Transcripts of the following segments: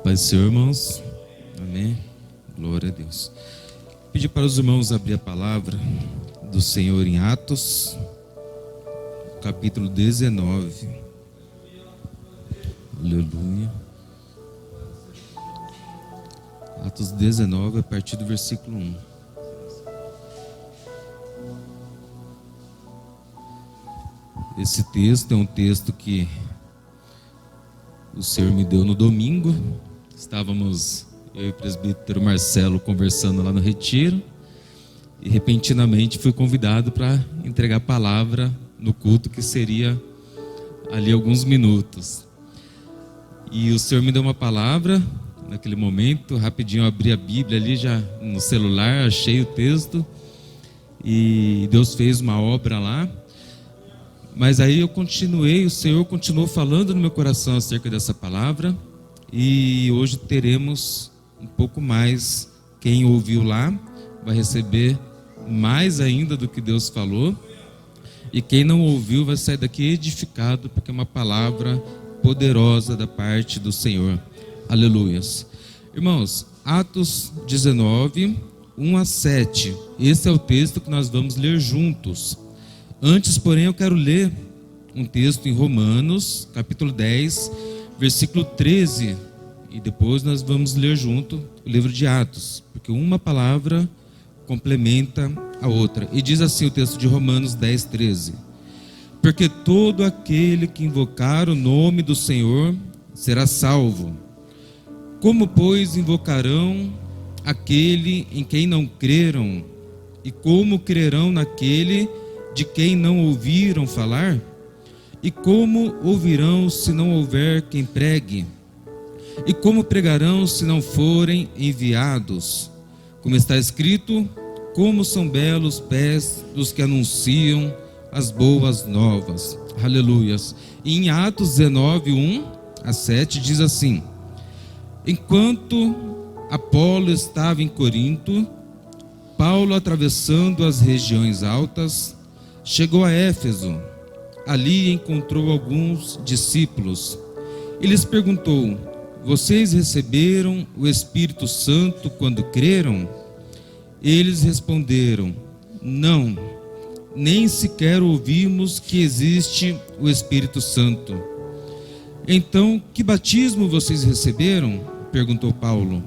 Paz do Senhor, irmãos. Amém. Glória a Deus. Pedir para os irmãos abrir a palavra do Senhor em Atos, capítulo 19. Aleluia. Atos 19, a partir do versículo 1. Esse texto é um texto que o Senhor me deu no domingo. Estávamos, eu e o presbítero Marcelo, conversando lá no retiro, e repentinamente fui convidado para entregar a palavra no culto, que seria ali alguns minutos. E o Senhor me deu uma palavra naquele momento. Rapidinho eu abri a Bíblia ali já no celular, achei o texto, e Deus fez uma obra lá. Mas aí eu continuei, o Senhor continuou falando no meu coração acerca dessa palavra, e hoje teremos um pouco mais. Quem ouviu lá vai receber mais ainda do que Deus falou, e quem não ouviu vai sair daqui edificado, porque é uma palavra poderosa da parte do Senhor. Aleluias. Irmãos, Atos 19, 1 a 7, esse é o texto que nós vamos ler juntos. Antes, porém, eu quero ler um texto em Romanos, capítulo 10, versículo 13, e depois nós vamos ler junto o livro de Atos, porque uma palavra complementa a outra. E diz assim o texto de Romanos 10, 13: porque todo aquele que invocar o nome do Senhor será salvo. Como, pois, invocarão aquele em quem não creram? E como crerão naquele de quem não ouviram falar? E como ouvirão se não houver quem pregue? E como pregarão se não forem enviados? Como está escrito: como são belos os pés dos que anunciam as boas novas. Aleluias. E em Atos 19, 1 a 7 diz assim: enquanto Apolo estava em Corinto, Paulo, atravessando as regiões altas, chegou a Éfeso. Ali encontrou alguns discípulos e lhes perguntou: vocês receberam o Espírito Santo quando creram? Eles responderam: não, nem sequer ouvimos que existe o Espírito Santo. Então, que batismo vocês receberam? Perguntou Paulo.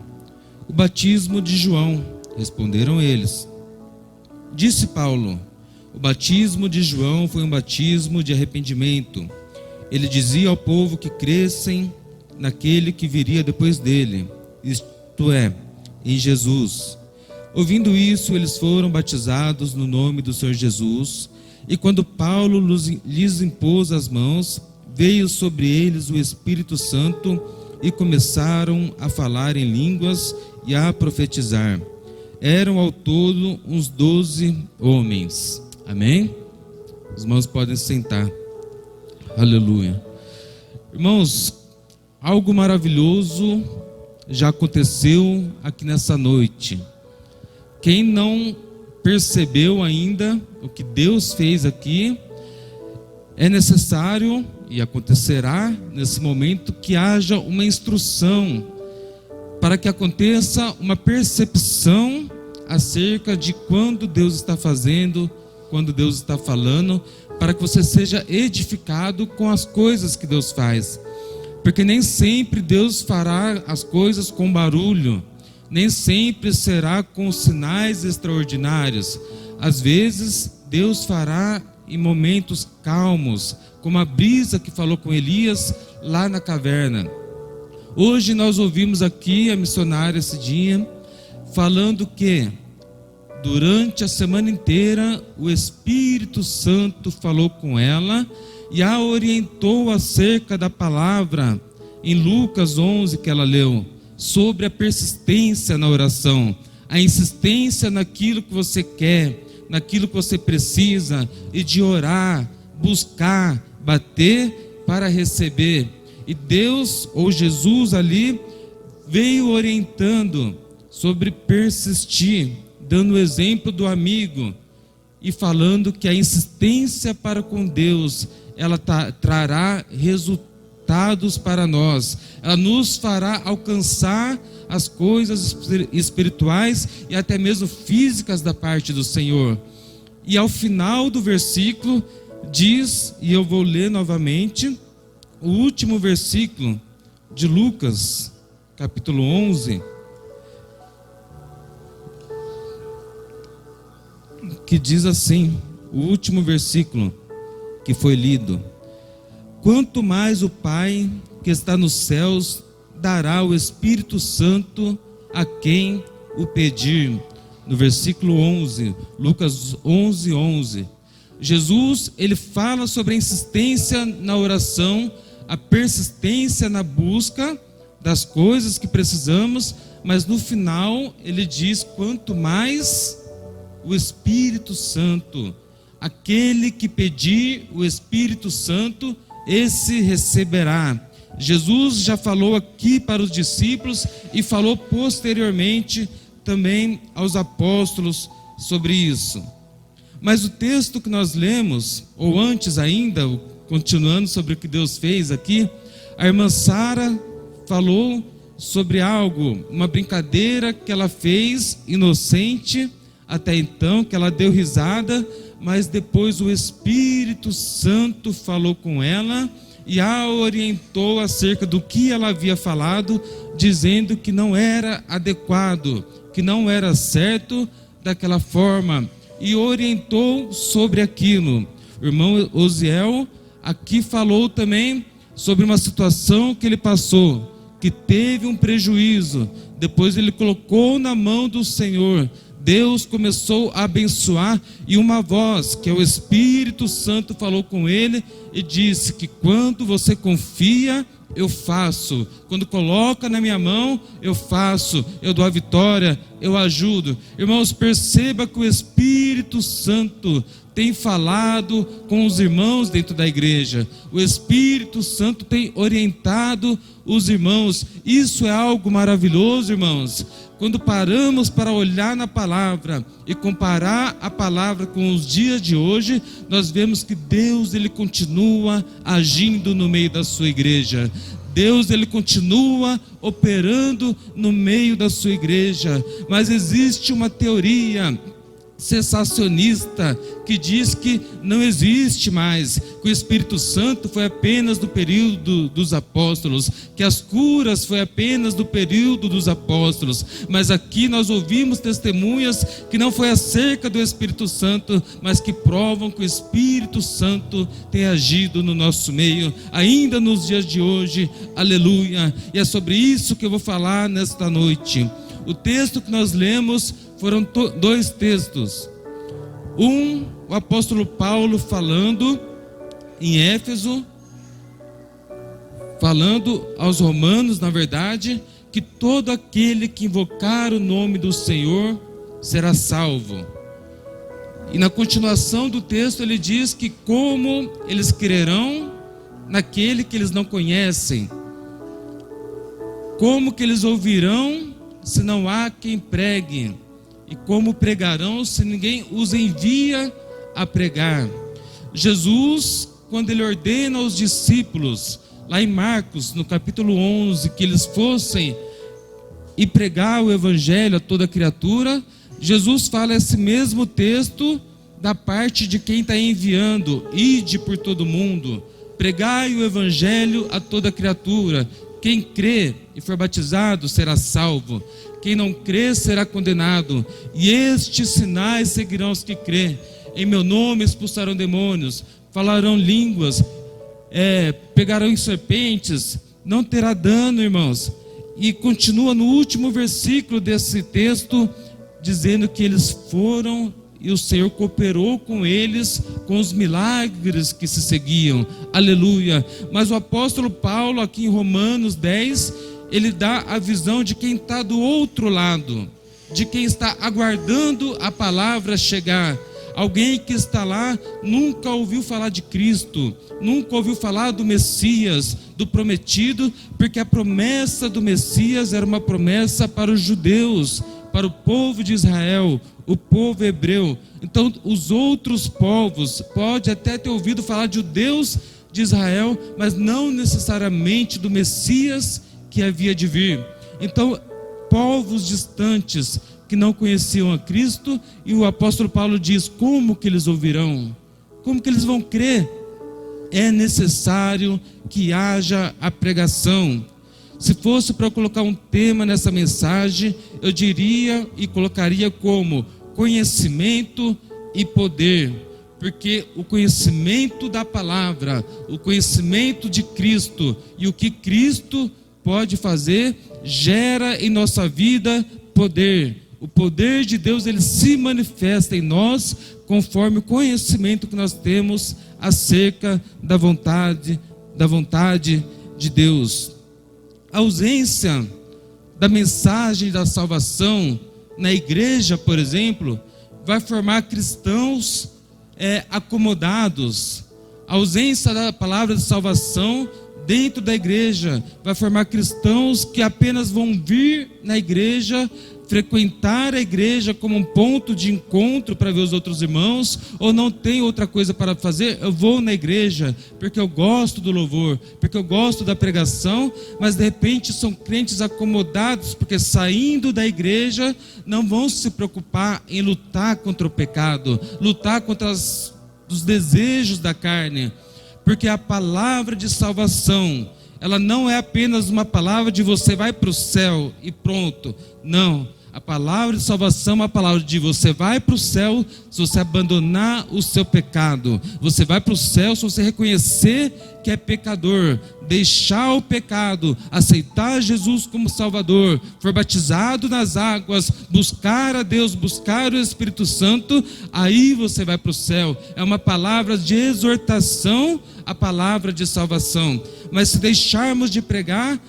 O batismo de João, responderam eles. Disse Paulo: o batismo de João foi um batismo de arrependimento. Ele dizia ao povo que crescem naquele que viria depois dele, isto é, em Jesus. Ouvindo isso, eles foram batizados no nome do Senhor Jesus, e quando Paulo lhes impôs as mãos, veio sobre eles o Espírito Santo, e começaram a falar em línguas e a profetizar. Eram ao todo uns 12 homens. Amém? Os irmãos podem sentar. Aleluia. Irmãos, algo maravilhoso já aconteceu aqui nessa noite. Quem não percebeu ainda o que Deus fez aqui, é necessário, e acontecerá nesse momento, que haja uma instrução, para que aconteça uma percepção acerca de quando Deus está fazendo, quando Deus está falando, para que você seja edificado com as coisas que Deus faz. Porque nem sempre Deus fará as coisas com barulho, nem sempre será com sinais extraordinários. Às vezes Deus fará em momentos calmos, como a brisa que falou com Elias lá na caverna. Hoje nós ouvimos aqui a missionária Cidinha falando que durante a semana inteira o Espírito Santo falou com ela e a orientou acerca da palavra em Lucas 11 que ela leu, sobre a persistência na oração, a insistência naquilo que você quer, naquilo que você precisa, e de orar, buscar, bater para receber. E Deus, ou Jesus ali, veio orientando sobre persistir, dando o exemplo do amigo e falando que a insistência para com Deus, ela trará resultados voltados para nós. Ela nos fará alcançar as coisas espirituais e até mesmo físicas da parte do Senhor. E ao final do versículo diz, e eu vou ler novamente, o último versículo de Lucas, capítulo 11, que diz assim, o último versículo que foi lido: quanto mais o Pai que está nos céus dará o Espírito Santo a quem o pedir. No versículo 11, Lucas 11, 11, Jesus, ele fala sobre a insistência na oração, a persistência na busca das coisas que precisamos, mas no final ele diz: quanto mais o Espírito Santo, aquele que pedir o Espírito Santo, esse receberá. Jesus já falou aqui para os discípulos e falou posteriormente também aos apóstolos sobre isso. Mas o texto que nós lemos, ou antes ainda, continuando sobre o que Deus fez aqui, a irmã Sara falou sobre algo, uma brincadeira que ela fez, inocente até então, que ela deu risada, mas depois o Espírito Santo falou com ela e a orientou acerca do que ela havia falado, dizendo que não era adequado, que não era certo daquela forma, e orientou sobre aquilo. O irmão Osiel aqui falou também sobre uma situação que ele passou, que teve um prejuízo, depois ele colocou na mão do Senhor, Deus começou a abençoar, e uma voz, que é o Espírito Santo, falou com ele e disse que quando você confia, eu faço. Quando coloca na minha mão, eu faço. Eu dou a vitória, eu ajudo. Irmãos, perceba que o Espírito Santo tem falado com os irmãos dentro da igreja. O Espírito Santo tem orientado os irmãos. Isso é algo maravilhoso, irmãos. Quando paramos para olhar na palavra e comparar a palavra com os dias de hoje, nós vemos que Deus, ele continua agindo no meio da sua igreja. Deus, ele continua operando no meio da sua igreja. Mas existe uma teoria sensacionista que diz que não existe mais, que o Espírito Santo foi apenas do período dos apóstolos, que as curas foi apenas do período dos apóstolos. Mas aqui nós ouvimos testemunhas que não foi acerca do Espírito Santo, mas que provam que o Espírito Santo tem agido no nosso meio, ainda nos dias de hoje, aleluia. E é sobre isso que eu vou falar nesta noite. O texto que nós lemos foram dois textos. O apóstolo Paulo falando em Éfeso, falando aos romanos, na verdade, que todo aquele que invocar o nome do Senhor será salvo. E na continuação do texto ele diz que como eles crerão naquele que eles não conhecem, como que eles ouvirão se não há quem pregue, e como pregarão se ninguém os envia a pregar. Jesus, quando ele ordena aos discípulos, lá em Marcos, no capítulo 11, que eles fossem e pregar o evangelho a toda criatura, Jesus fala esse mesmo texto da parte de quem está enviando: ide por todo mundo, pregai o evangelho a toda criatura. Quem crê e for batizado será salvo, quem não crê será condenado. E estes sinais seguirão os que crê: em meu nome expulsarão demônios, falarão línguas, pegarão em serpentes, não terá dano, irmãos. E continua no último versículo desse texto, dizendo que eles foram e o Senhor cooperou com eles, com os milagres que se seguiam, aleluia. Mas o apóstolo Paulo, aqui em Romanos 10, ele dá a visão de quem está do outro lado, de quem está aguardando a palavra chegar. Alguém que está lá, nunca ouviu falar de Cristo, nunca ouviu falar do Messias, do prometido, porque a promessa do Messias era uma promessa para os judeus, para o povo de Israel, o povo hebreu. Então os outros povos podem até ter ouvido falar de Deus de Israel, mas não necessariamente do Messias que havia de vir. Então, povos distantes que não conheciam a Cristo, e o apóstolo Paulo diz: como que eles ouvirão? Como que eles vão crer? É necessário que haja a pregação. Se fosse para colocar um tema nessa mensagem, eu diria e colocaria como conhecimento e poder, porque o conhecimento da palavra, o conhecimento de Cristo e o que Cristo pode fazer, gera em nossa vida poder. O poder de Deus, ele se manifesta em nós conforme o conhecimento que nós temos acerca da vontade de Deus. A ausência da mensagem da salvação na igreja, por exemplo, vai formar cristãos acomodados. A ausência da palavra de salvação dentro da igreja vai formar cristãos que apenas vão vir na igreja, frequentar a igreja como um ponto de encontro para ver os outros irmãos, ou não tem outra coisa para fazer. Eu vou na igreja porque eu gosto do louvor, porque eu gosto da pregação, mas de repente são crentes acomodados, porque saindo da igreja não vão se preocupar em lutar contra o pecado, lutar contra os desejos da carne, porque a palavra de salvação, ela não é apenas uma palavra de você vai para o céu e pronto. Não, a palavra de salvação é uma palavra de você vai para o céu se você abandonar o seu pecado. Você vai para o céu se você reconhecer que é pecador, deixar o pecado, aceitar Jesus como Salvador, for batizado nas águas, buscar a Deus, buscar o Espírito Santo, aí você vai para o céu. É uma palavra de exortação, a palavra de salvação. Mas se deixarmos de pregar,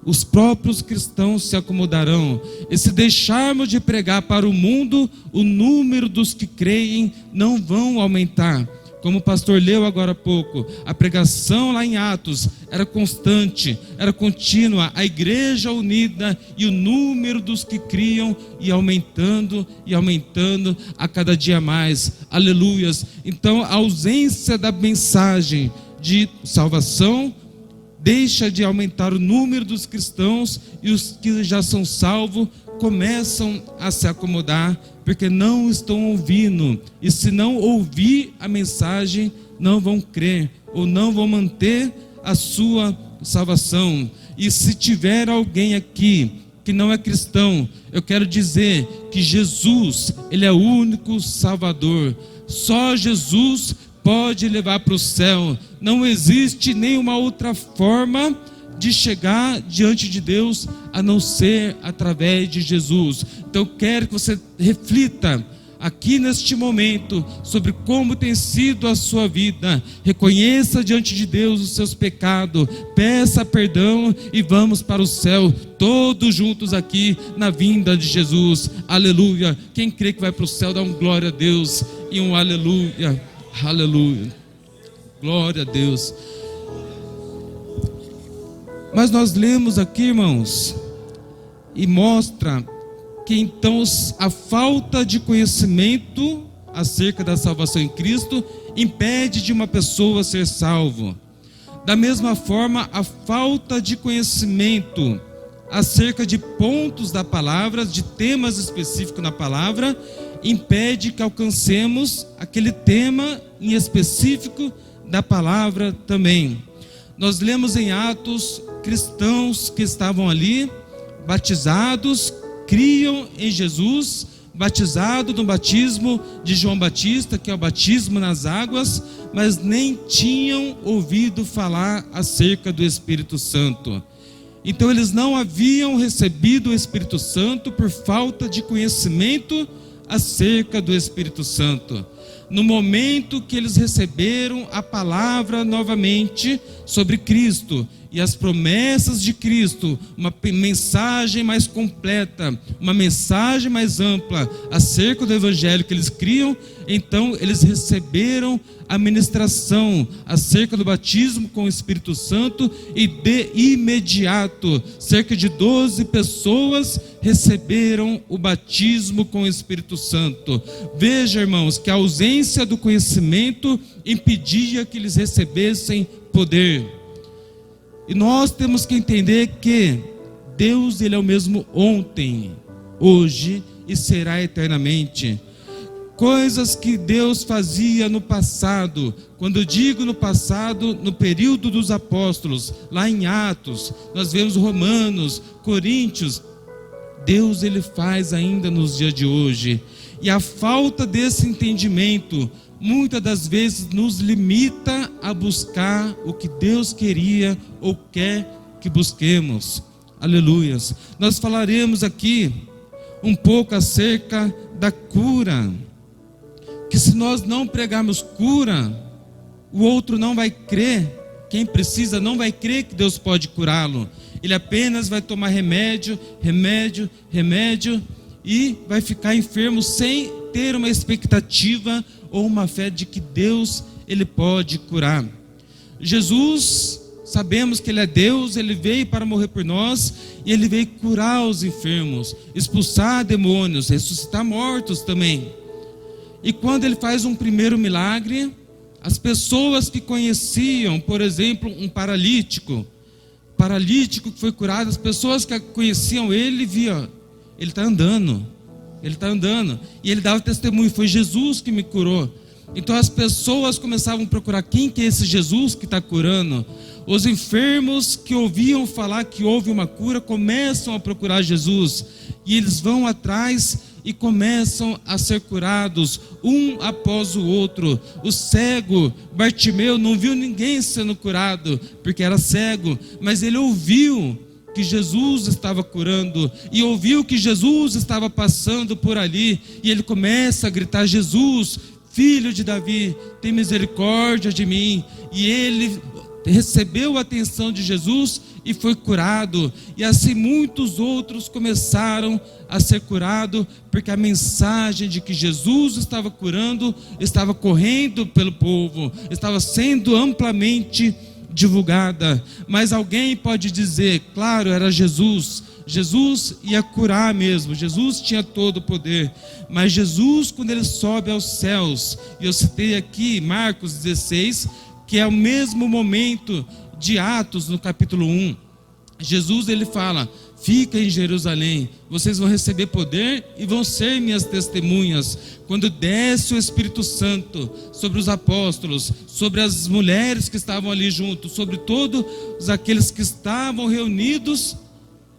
os próprios cristãos se acomodarão. E se deixarmos de pregar para o mundo, o número dos que creem não vão aumentar. Como o pastor leu agora há pouco, a pregação lá em Atos era constante, era contínua, a igreja unida, e o número dos que criam ia aumentando e aumentando a cada dia mais. Aleluias! Então a ausência da mensagem de salvação deixa de aumentar o número dos cristãos, e os que já são salvos começam a se acomodar, porque não estão ouvindo, e se não ouvir a mensagem, não vão crer, ou não vão manter a sua salvação. E se tiver alguém aqui que não é cristão, eu quero dizer que Jesus, ele é o único Salvador. Só Jesus pode levar para o céu. Não existe nenhuma outra forma de chegar diante de Deus a não ser através de Jesus. Então eu quero que você reflita aqui neste momento sobre como tem sido a sua vida. Reconheça diante de Deus os seus pecados, peça perdão e vamos para o céu todos juntos aqui na vinda de Jesus. Aleluia! Quem crê que vai para o céu, dá um glória a Deus e um aleluia. Aleluia, glória a Deus. Mas nós lemos aqui, irmãos, e mostra que então a falta de conhecimento acerca da salvação em Cristo impede de uma pessoa ser salvo. Da mesma forma, a falta de conhecimento acerca de pontos da palavra, de temas específicos na palavra, impede que alcancemos aquele tema em específico da palavra também. Nós lemos em Atos, cristãos que estavam ali, batizados, criam em Jesus, batizado no batismo de João Batista, que é o batismo nas águas, mas nem tinham ouvido falar acerca do Espírito Santo. Então eles não haviam recebido o Espírito Santo por falta de conhecimento acerca do Espírito Santo. No momento que eles receberam a palavra novamente sobre Cristo, e as promessas de Cristo, uma mensagem mais completa, uma mensagem mais ampla acerca do Evangelho que eles criam, então eles receberam a ministração acerca do batismo com o Espírito Santo, e de imediato, cerca de 12 pessoas receberam o batismo com o Espírito Santo. Veja, irmãos, que a ausência do conhecimento impedia que eles recebessem poder. E nós temos que entender que Deus, Ele é o mesmo ontem, hoje e será eternamente. Coisas que Deus fazia no passado, quando eu digo no passado, no período dos apóstolos, lá em Atos, nós vemos Romanos, Coríntios, Deus, Ele faz ainda nos dias de hoje. E a falta desse entendimento, muitas das vezes nos limita a buscar o que Deus queria ou quer que busquemos. Aleluias. Nós falaremos aqui um pouco acerca da cura, que se nós não pregarmos cura, o outro não vai crer. Quem precisa não vai crer que Deus pode curá-lo. Ele apenas vai tomar remédio e vai ficar enfermo sem ter uma expectativa ou uma fé de que Deus, Ele pode curar. Jesus, sabemos que Ele é Deus, Ele veio para morrer por nós, e Ele veio curar os enfermos, expulsar demônios, ressuscitar mortos também. E quando Ele faz um primeiro milagre, as pessoas que conheciam, por exemplo, um paralítico que foi curado, as pessoas que conheciam ele, viam, ele está andando, e ele dava testemunho, foi Jesus que me curou. Então as pessoas começavam a procurar, quem que é esse Jesus que está curando? Os enfermos que ouviam falar que houve uma cura, começam a procurar Jesus, e eles vão atrás e começam a ser curados, um após o outro. O cego, Bartimeu, não viu ninguém sendo curado, porque era cego, mas ele ouviu que Jesus estava curando, e ouviu que Jesus estava passando por ali, e ele começa a gritar, Jesus, Filho de Davi, tem misericórdia de mim. E ele recebeu a atenção de Jesus e foi curado, e assim muitos outros começaram a ser curados, porque a mensagem de que Jesus estava curando, estava correndo pelo povo, estava sendo amplamente divulgada. Mas alguém pode dizer, claro, era Jesus ia curar mesmo, Jesus tinha todo o poder, mas Jesus, quando ele sobe aos céus, e eu citei aqui Marcos 16, que é o mesmo momento de Atos, no capítulo 1, Jesus, ele fala, fica em Jerusalém, vocês vão receber poder e vão ser minhas testemunhas. Quando desce o Espírito Santo sobre os apóstolos, sobre as mulheres que estavam ali junto, sobre todos aqueles que estavam reunidos,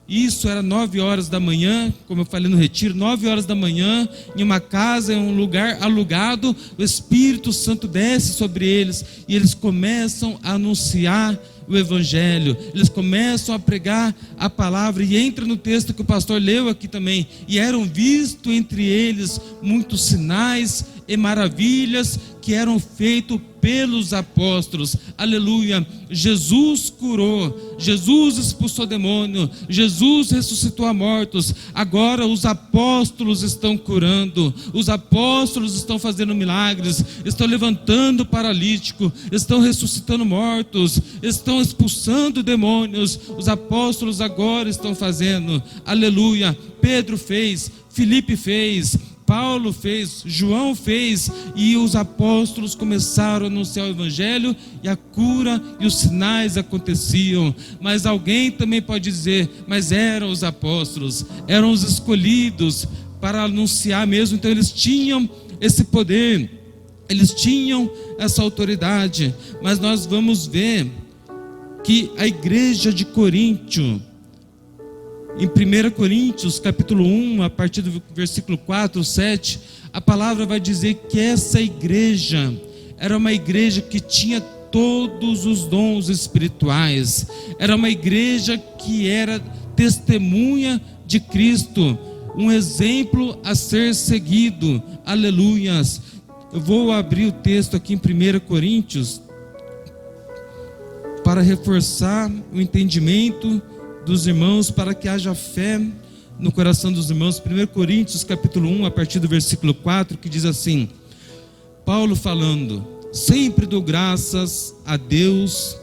isso era 9 horas da manhã, como eu falei no retiro, 9 horas da manhã, em uma casa, em um lugar alugado, o Espírito Santo desce sobre eles, e eles começam a anunciar o Evangelho, eles começam a pregar a palavra, e entra no texto que o pastor leu aqui também, e eram vistos entre eles muitos sinais e maravilhas que eram feitos pelos apóstolos. Aleluia. Jesus curou, Jesus expulsou demônio, Jesus ressuscitou a mortos. Agora os apóstolos estão curando, os apóstolos estão fazendo milagres, estão levantando paralítico, estão ressuscitando mortos, estão expulsando demônios. Os apóstolos agora estão fazendo. Aleluia. Pedro fez, Filipe fez, Paulo fez, João fez, e os apóstolos começaram a anunciar o Evangelho, e a cura e os sinais aconteciam. Mas alguém também pode dizer, mas eram os apóstolos, eram os escolhidos para anunciar mesmo, então eles tinham esse poder, eles tinham essa autoridade. Mas nós vamos ver que a igreja de Coríntio, em 1 Coríntios capítulo 1, a partir do versículo 4, 7, a palavra vai dizer que essa igreja era uma igreja que tinha todos os dons espirituais, era uma igreja que era testemunha de Cristo, um exemplo a ser seguido. Aleluias. Eu vou abrir o texto aqui em 1 Coríntios, para reforçar o entendimento dos irmãos, para que haja fé no coração dos irmãos. 1 Coríntios capítulo 1, a partir do versículo 4, que diz assim: Paulo falando: sempre dou graças a Deus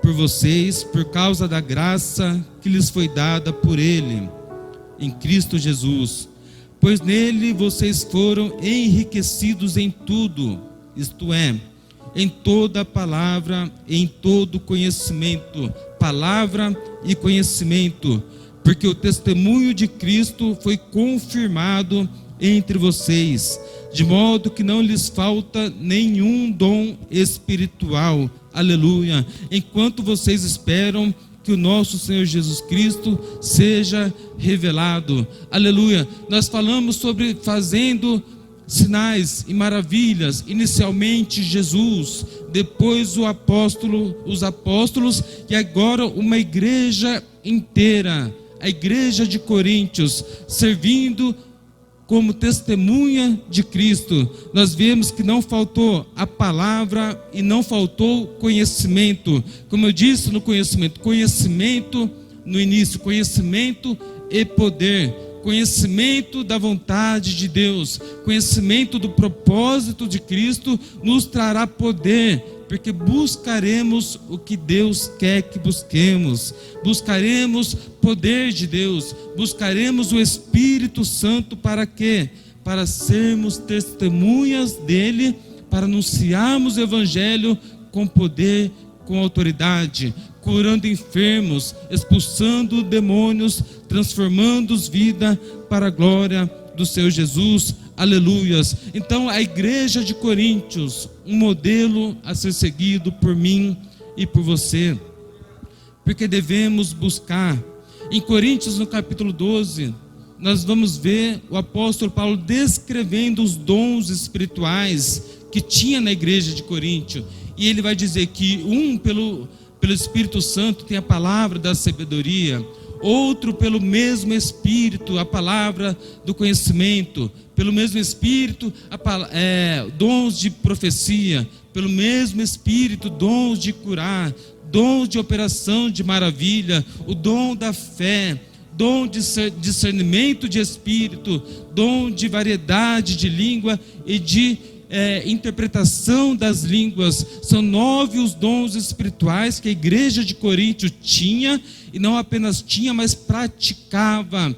por vocês, por causa da graça que lhes foi dada por Ele, em Cristo Jesus, pois nele vocês foram enriquecidos em tudo, isto é, em toda palavra, em todo conhecimento, palavra e conhecimento, porque o testemunho de Cristo foi confirmado entre vocês, de modo que não lhes falta nenhum dom espiritual, aleluia, enquanto vocês esperam que o nosso Senhor Jesus Cristo seja revelado, aleluia. Nós falamos sobre fazendo sinais e maravilhas, inicialmente Jesus, depois os apóstolos, e agora uma igreja inteira, a igreja de Coríntios, servindo como testemunha de Cristo. Nós vemos que não faltou a palavra e não faltou conhecimento. Como eu disse no conhecimento no início, conhecimento e poder, conhecimento da vontade de Deus, conhecimento do propósito de Cristo nos trará poder, porque buscaremos o que Deus quer que busquemos, buscaremos poder de Deus, buscaremos o Espírito Santo. Para quê? Para sermos testemunhas dele, para anunciarmos o Evangelho com poder, com autoridade, curando enfermos, expulsando demônios, transformando vida para a glória do Senhor Jesus, aleluias. Então a igreja de Coríntios, um modelo a ser seguido por mim e por você, porque devemos buscar. Em Coríntios, no capítulo 12, nós vamos ver o apóstolo Paulo descrevendo os dons espirituais que tinha na igreja de Coríntio, e ele vai dizer que pelo Espírito Santo tem a palavra da sabedoria, outro pelo mesmo Espírito, a palavra do conhecimento, pelo mesmo Espírito, dons de profecia, pelo mesmo Espírito, dons de curar, dons de operação de maravilha, o dom da fé, dom de discernimento de espírito, dom de variedade de língua e de interpretação das línguas. São 9 os dons espirituais que a igreja de Coríntio tinha, e não apenas tinha, mas praticava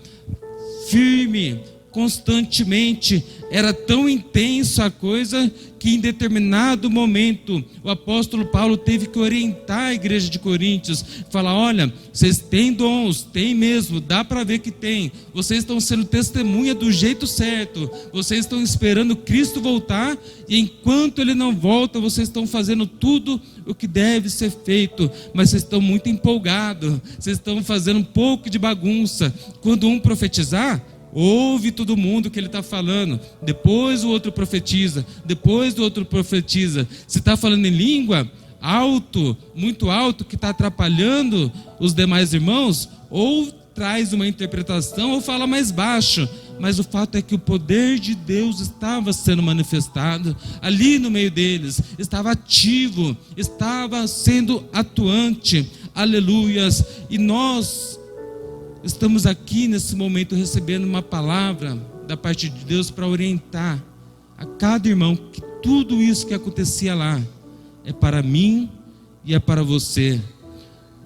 firme, constantemente. Era tão intensa a coisa que em determinado momento o apóstolo Paulo teve que orientar a igreja de Coríntios, falar: olha, vocês têm dons, tem mesmo, dá para ver que tem, vocês estão sendo testemunha do jeito certo, vocês estão esperando Cristo voltar, e enquanto Ele não volta, vocês estão fazendo tudo o que deve ser feito, mas vocês estão muito empolgados, vocês estão fazendo um pouco de bagunça. Quando um profetizar, ouve todo mundo o que ele está falando, depois o outro profetiza, depois o outro profetiza. Se está falando em língua alto, muito alto, que está atrapalhando os demais irmãos, ou traz uma interpretação ou fala mais baixo. Mas o fato é que o poder de Deus estava sendo manifestado ali no meio deles, estava ativo, estava sendo atuante, aleluias. E nós estamos aqui nesse momento recebendo uma palavra da parte de Deus para orientar a cada irmão que tudo isso que acontecia lá é para mim e é para você.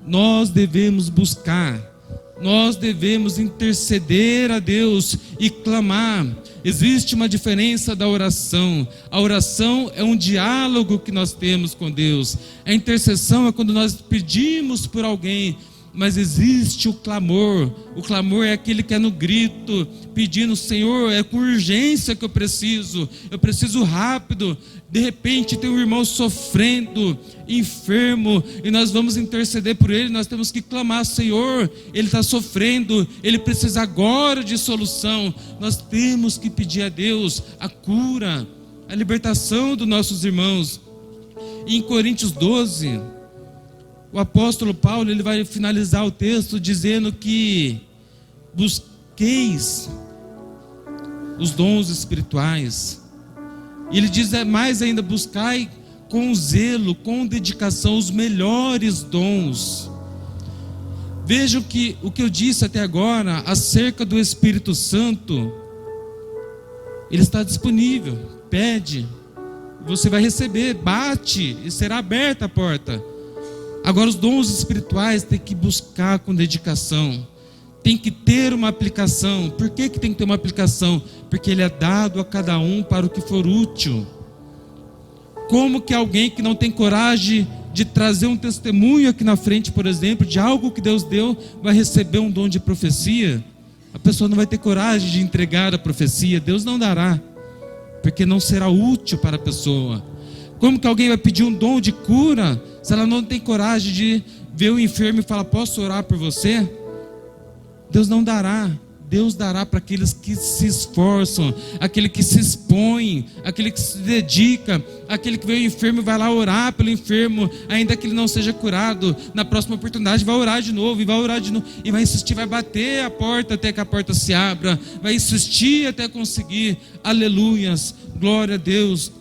Nós devemos buscar, nós devemos interceder a Deus e clamar. Existe uma diferença da oração. A oração é um diálogo que nós temos com Deus. A intercessão é quando nós pedimos por alguém. Mas existe o clamor. O clamor é aquele que é no grito, pedindo: Senhor, é com urgência que eu preciso rápido. De repente tem um irmão sofrendo, enfermo, e nós vamos interceder por ele. Nós temos que clamar: Senhor, ele está sofrendo, ele precisa agora de solução. Nós temos que pedir a Deus a cura, a libertação dos nossos irmãos. E em Coríntios 12, o apóstolo Paulo, ele vai finalizar o texto dizendo que busqueis os dons espirituais. E ele diz mais ainda: buscai com zelo, com dedicação, os melhores dons. Vejam que o que eu disse até agora acerca do Espírito Santo, ele está disponível. Pede, você vai receber. Bate e será aberta a porta. Agora, os dons espirituais tem que buscar com dedicação, tem que ter uma aplicação. Por que tem que ter uma aplicação? Porque ele é dado a cada um para o que for útil. Como que alguém que não tem coragem de trazer um testemunho aqui na frente, por exemplo, de algo que Deus deu, vai receber um dom de profecia? A pessoa não vai ter coragem de entregar a profecia. Deus não dará, porque não será útil para a pessoa. Como que alguém vai pedir um dom de cura, se ela não tem coragem de ver o enfermo e falar, posso orar por você? Deus não dará. Deus dará para aqueles que se esforçam, aquele que se expõe, aquele que se dedica, aquele que vê o enfermo e vai lá orar pelo enfermo, ainda que ele não seja curado. Na próxima oportunidade vai orar de novo, e vai orar de novo, e vai insistir, vai bater a porta até que a porta se abra, vai insistir até conseguir. Aleluias, glória a Deus.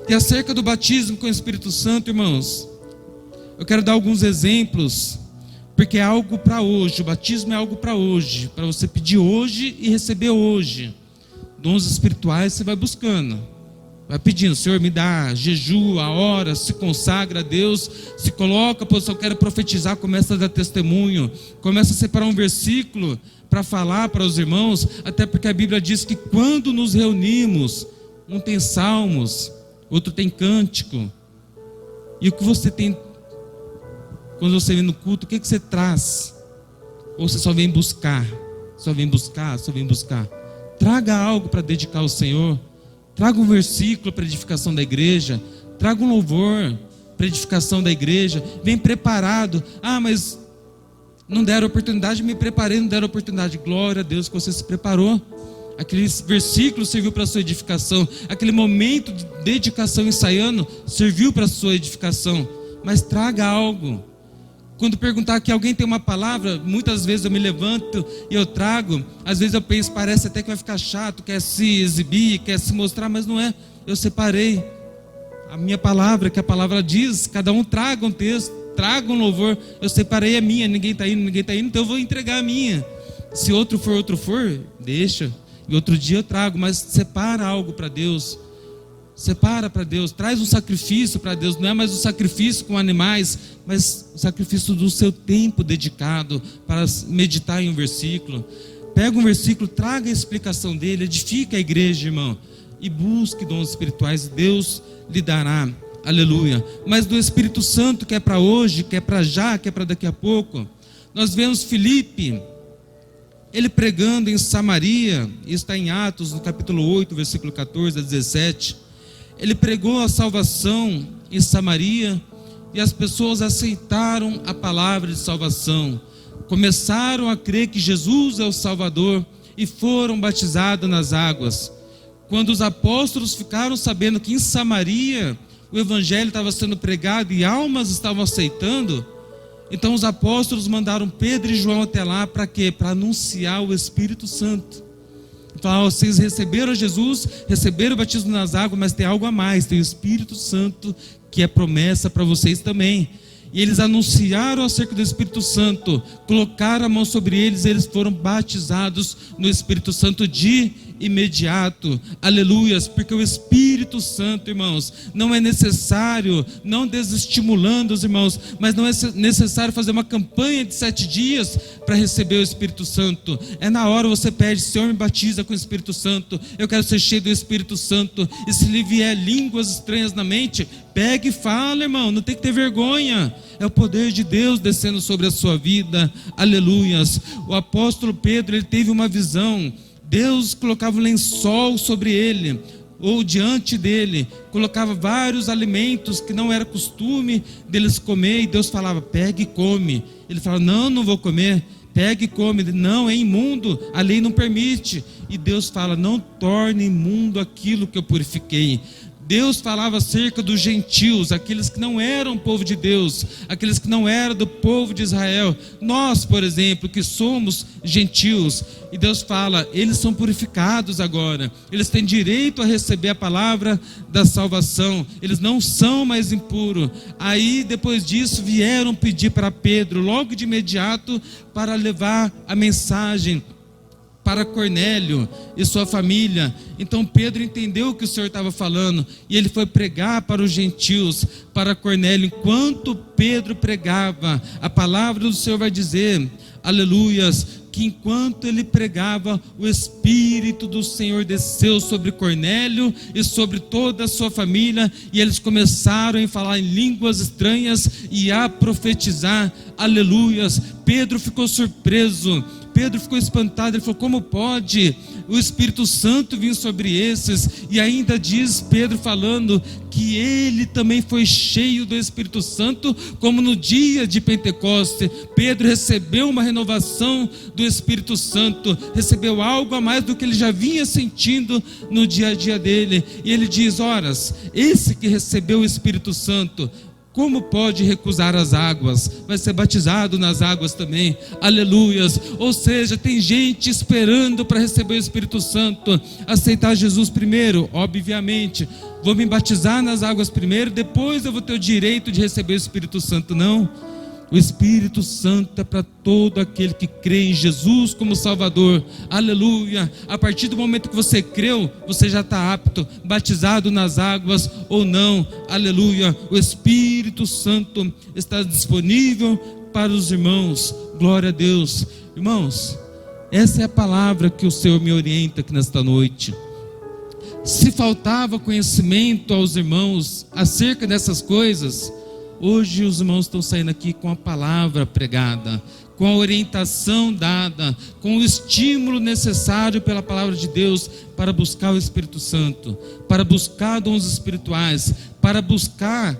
E acerca do batismo com o Espírito Santo, irmãos, eu quero dar alguns exemplos, porque é algo para hoje. O batismo é algo para hoje, para você pedir hoje e receber hoje. Dons espirituais você vai buscando, vai pedindo, Senhor, me dá, jejua, ora, se consagra a Deus, se coloca, pois eu quero profetizar, começa a dar testemunho, começa a separar um versículo para falar para os irmãos, até porque a Bíblia diz que quando nos reunimos, um tem salmos, outro tem cântico. E o que você tem quando você vem no culto? O que você traz? Ou você só vem buscar? Só vem buscar, só vem buscar. Traga algo para dedicar ao Senhor. Traga um versículo para edificação da igreja. Traga um louvor para edificação da igreja. Vem preparado. Ah, mas não deram oportunidade, me preparei, não deram oportunidade. Glória a Deus que você se preparou. Aquele versículo serviu para a sua edificação. Aquele momento de dedicação ensaiando serviu para a sua edificação. Mas traga algo. Quando perguntar que alguém tem uma palavra, muitas vezes eu me levanto e eu trago. Às vezes eu penso, parece até que vai ficar chato, quer se exibir, quer se mostrar, mas não é. Eu separei a minha palavra, que a palavra diz, cada um traga um texto, traga um louvor. Eu separei a minha, ninguém está indo, então eu vou entregar a minha. Se outro for, deixa. E outro dia eu trago, mas separa algo para Deus. Separa para Deus, traz um sacrifício para Deus. Não é mais um sacrifício com animais, mas o sacrifício do seu tempo dedicado para meditar em um versículo. Pega um versículo, traga a explicação dele, edifica a igreja, irmão, e busque dons espirituais. Deus lhe dará, aleluia. Mas do Espírito Santo, que é para hoje, que é para já, que é para daqui a pouco, nós vemos Filipe, ele pregando em Samaria. Isso está em Atos, no capítulo 8, versículo 14 a 17. Ele pregou a salvação em Samaria e as pessoas aceitaram a palavra de salvação. Começaram a crer que Jesus é o Salvador e foram batizados nas águas. Quando os apóstolos ficaram sabendo que em Samaria o evangelho estava sendo pregado e almas estavam aceitando, então os apóstolos mandaram Pedro e João até lá para quê? Para anunciar o Espírito Santo. Então, vocês receberam Jesus, receberam o batismo nas águas, mas tem algo a mais, tem o Espírito Santo, que é promessa para vocês também. E eles anunciaram acerca do Espírito Santo, colocaram a mão sobre eles, eles foram batizados no Espírito Santo de imediato. Aleluias, porque o Espírito Santo, irmãos, não é necessário, não desestimulando os irmãos, mas não é necessário fazer uma campanha de 7 dias para receber o Espírito Santo. É na hora você pede, Senhor, me batiza com o Espírito Santo, eu quero ser cheio do Espírito Santo. E se lhe vier línguas estranhas na mente, pegue e fala, irmão, não tem que ter vergonha. É o poder de Deus descendo sobre a sua vida. Aleluias. O apóstolo Pedro, ele teve uma visão. Deus colocava um lençol sobre ele, ou diante dele, colocava vários alimentos que não era costume deles comer, e Deus falava, pega e come. Ele falava, não vou comer. Pega e come. Não, é imundo, a lei não permite. E Deus fala, não torne imundo aquilo que eu purifiquei. Deus falava acerca dos gentios, aqueles que não eram povo de Deus, aqueles que não eram do povo de Israel. Nós, por exemplo, que somos gentios, e Deus fala, eles são purificados agora, eles têm direito a receber a palavra da salvação, eles não são mais impuros. Aí depois disso vieram pedir para Pedro, logo de imediato, para levar a mensagem para Cornélio e sua família. Então Pedro entendeu o que o Senhor estava falando, e ele foi pregar para os gentios, para Cornélio. Enquanto Pedro pregava, a palavra do Senhor vai dizer, aleluias, que enquanto ele pregava, o Espírito do Senhor desceu sobre Cornélio e sobre toda a sua família, e eles começaram a falar em línguas estranhas e a profetizar, aleluias. Pedro ficou surpreso, Pedro ficou espantado, ele falou, como pode o Espírito Santo vir sobre esses? E ainda diz Pedro falando que ele também foi cheio do Espírito Santo, como no dia de Pentecoste. Pedro recebeu uma renovação do Espírito Santo, recebeu algo a mais do que ele já vinha sentindo no dia a dia dele. E ele diz, horas, esse que recebeu o Espírito Santo, como pode recusar as águas? Vai ser batizado nas águas também, aleluias. Ou seja, tem gente esperando para receber o Espírito Santo, aceitar Jesus primeiro, obviamente. Vou me batizar nas águas primeiro, depois eu vou ter o direito de receber o Espírito Santo. Não, o Espírito Santo é para todo aquele que crê em Jesus como Salvador, aleluia. A partir do momento que você creu, você já está apto, batizado nas águas ou não, aleluia. O Espírito Santo está disponível para os irmãos, glória a Deus. Irmãos, essa é a palavra que o Senhor me orienta aqui nesta noite. Se faltava conhecimento aos irmãos acerca dessas coisas, hoje os irmãos estão saindo aqui com a palavra pregada, com a orientação dada, com o estímulo necessário pela palavra de Deus para buscar o Espírito Santo, para buscar dons espirituais, para buscar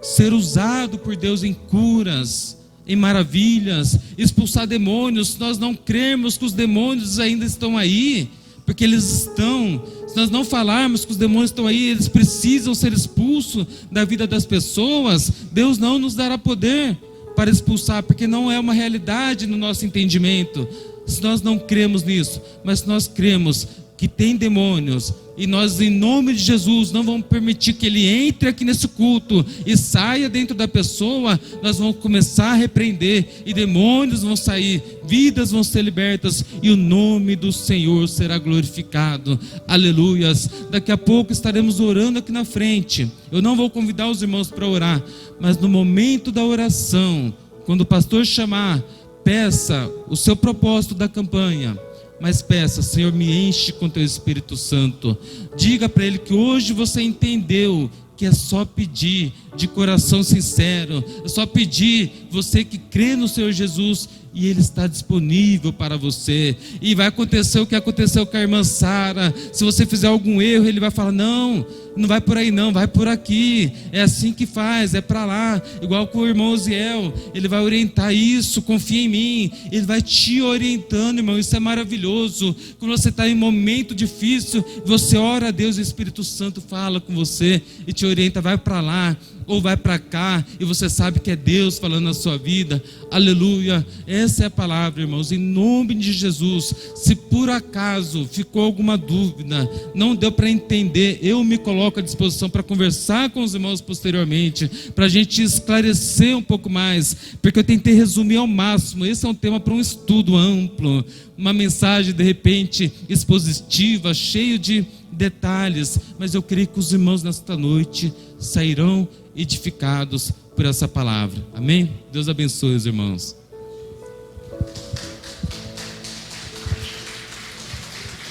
ser usado por Deus em curas, em maravilhas, expulsar demônios. Se nós não crermos que os demônios ainda estão aí, porque eles estão, se nós não falarmos que os demônios estão aí, eles precisam ser expulsos da vida das pessoas, Deus não nos dará poder para expulsar, porque não é uma realidade no nosso entendimento. Se nós não cremos nisso, mas se nós cremos que tem demônios, e nós, em nome de Jesus, não vamos permitir que ele entre aqui nesse culto e saia dentro da pessoa, nós vamos começar a repreender, e demônios vão sair, vidas vão ser libertas, e o nome do Senhor será glorificado, aleluias. Daqui a pouco estaremos orando aqui na frente. Eu não vou convidar os irmãos para orar, mas no momento da oração, quando o pastor chamar, peça o seu propósito da campanha, mas peça, Senhor, me enche com teu Espírito Santo. Diga para ele que hoje você entendeu que é só pedir de coração sincero, é só pedir, você que crê no Senhor Jesus, e Ele está disponível para você. E vai acontecer o que aconteceu com a irmã Sara. Se você fizer algum erro, Ele vai falar, não vai por aí não, vai por aqui, é assim que faz, é para lá. Igual com o irmão Oziel, ele vai orientar isso, confia em mim, ele vai te orientando, irmão. Isso é maravilhoso. Quando você está em um momento difícil, você ora a Deus, e o Espírito Santo fala com você e te orienta, vai para lá ou vai para cá, e você sabe que é Deus falando na sua vida, aleluia. Essa é a palavra, irmãos, em nome de Jesus. Se por acaso ficou alguma dúvida, não deu para entender, eu me coloco à disposição para conversar com os irmãos posteriormente, para a gente esclarecer um pouco mais, porque eu tentei resumir ao máximo. Esse é um tema para um estudo amplo, uma mensagem de repente expositiva, cheio de detalhes, mas eu creio que os irmãos nesta noite sairão edificados por essa palavra, amém? Deus abençoe os irmãos.